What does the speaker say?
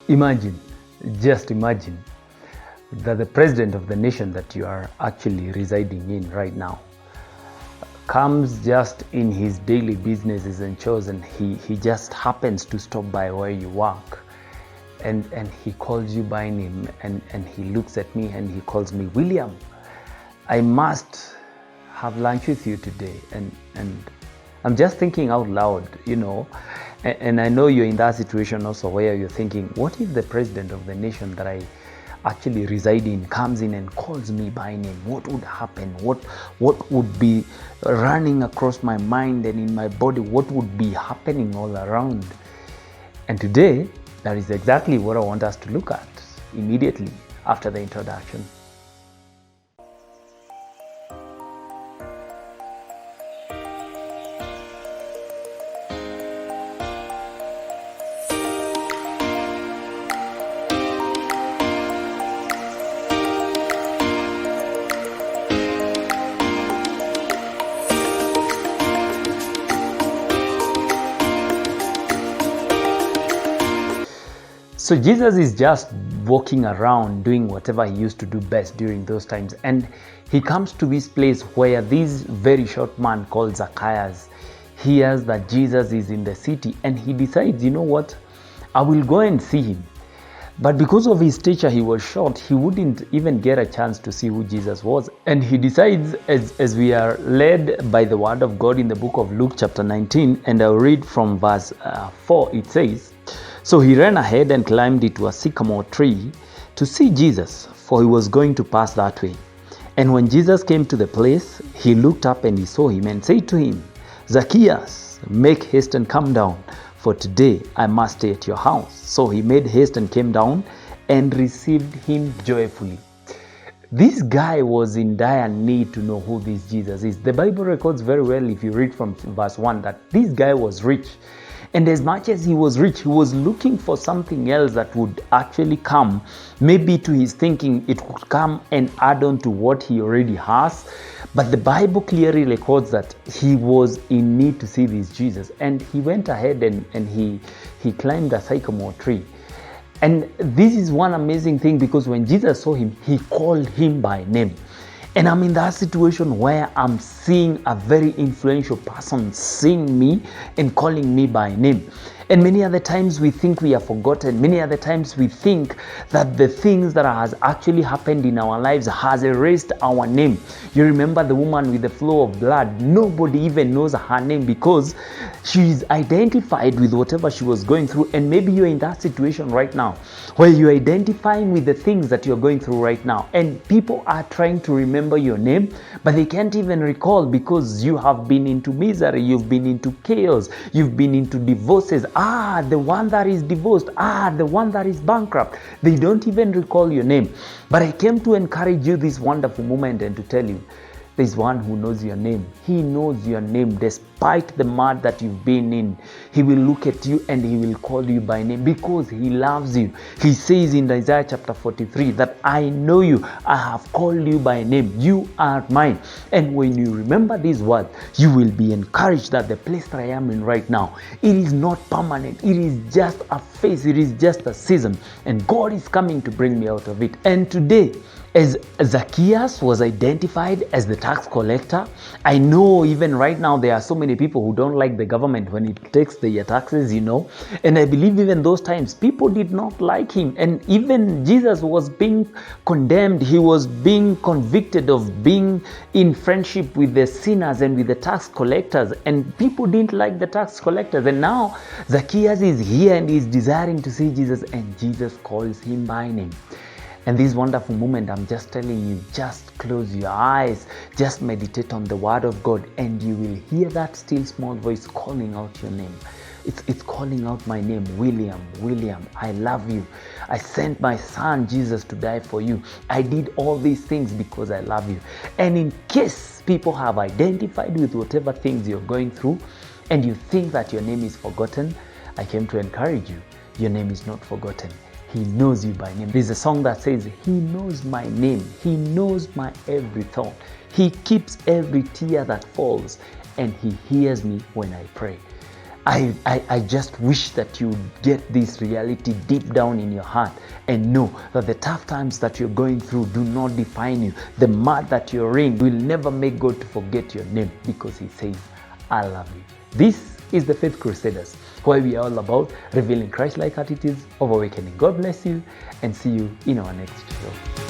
Imagine, just imagine that the president of the nation that you are actually residing in right now comes just in his daily businesses and chores, and he just happens to stop by where you work, and he calls you by name, and he looks at me and he calls me, William, I must have lunch with you today. And I'm just thinking out loud, and I know you're in that situation also where you're thinking, what if the president of the nation that I actually reside in comes in and calls me by name? What would happen? What would be running across my mind and in my body? What would be happening all around? And today, that is exactly what I want us to look at immediately after the introduction. So Jesus is just walking around doing whatever he used to do best during those times, and he comes to this place where this very short man called Zacchaeus hears that Jesus is in the city, and he decides, you know what, I will go and see him. But because of his stature, he was short, he wouldn't even get a chance to see who Jesus was. And he decides, as we are led by the word of God in the book of Luke chapter 19, and I'll read from verse 4, it says, so he ran ahead and climbed into a sycamore tree to see Jesus, for he was going to pass that way. And when Jesus came to the place, he looked up and he saw him and said to him, Zacchaeus, make haste and come down, for today I must stay at your house. So he made haste and came down and received him joyfully. This guy was in dire need to know who this Jesus is. The Bible records very well, if you read from verse 1, that this guy was rich. And as much as he was rich, he was looking for something else that would actually come. Maybe to his thinking, it could come and add on to what he already has. But the Bible clearly records that he was in need to see this Jesus. And he went ahead and he climbed a sycamore tree. And this is one amazing thing, because when Jesus saw him, he called him by name. And I'm in that situation where I'm seeing a very influential person seeing me and calling me by name. And many other times we think we are forgotten. Many other times we think that the things that has actually happened in our lives has erased our name. You remember the woman with the flow of blood. Nobody even knows her name because she is identified with whatever she was going through. And maybe you're in that situation right now where you're identifying with the things that you're going through right now. And people are trying to remember your name, but they can't even recall because you have been into misery. You've been into chaos. You've been into divorces. The one that is divorced. The one that is bankrupt. They don't even recall your name. But I came to encourage you this wonderful moment and to tell you, there's one who knows your name. He knows your name despite the mud that you've been in. He will look at you and he will call you by name because he loves you. He says in Isaiah chapter 43 that I know you. I have called you by name. You are mine. And when you remember these words, you will be encouraged that the place that I am in right now, it is not permanent. It is just a phase. It is just a season. And God is coming to bring me out of it. And today, as Zacchaeus was identified as the tax collector, I know even right now there are so many people who don't like the government when it takes their taxes, and I believe even those times people did not like him, and even Jesus was being condemned. He was being convicted of being in friendship with the sinners and with the tax collectors, and people didn't like the tax collectors. And now Zacchaeus is here and is desiring to see Jesus, and Jesus calls him by name. And this wonderful moment, I'm just telling you, just close your eyes, just meditate on the word of God, and you will hear that still small voice calling out your name. It's calling out my name, William, William, I love you. I sent my son Jesus to die for you. I did all these things because I love you. And in case people have identified with whatever things you're going through, and you think that your name is forgotten, I came to encourage you. Your name is not forgotten. He knows you by name. There's a song that says, He knows my name. He knows my every thought. He keeps every tear that falls, and He hears me when I pray. I just wish that you get this reality deep down in your heart and know that the tough times that you're going through do not define you. The mud that you're in will never make God to forget your name, because He says, I love you. This is the Faith Crusaders, where we are all about revealing Christ-like attitudes of awakening. God bless you, and see you in our next show.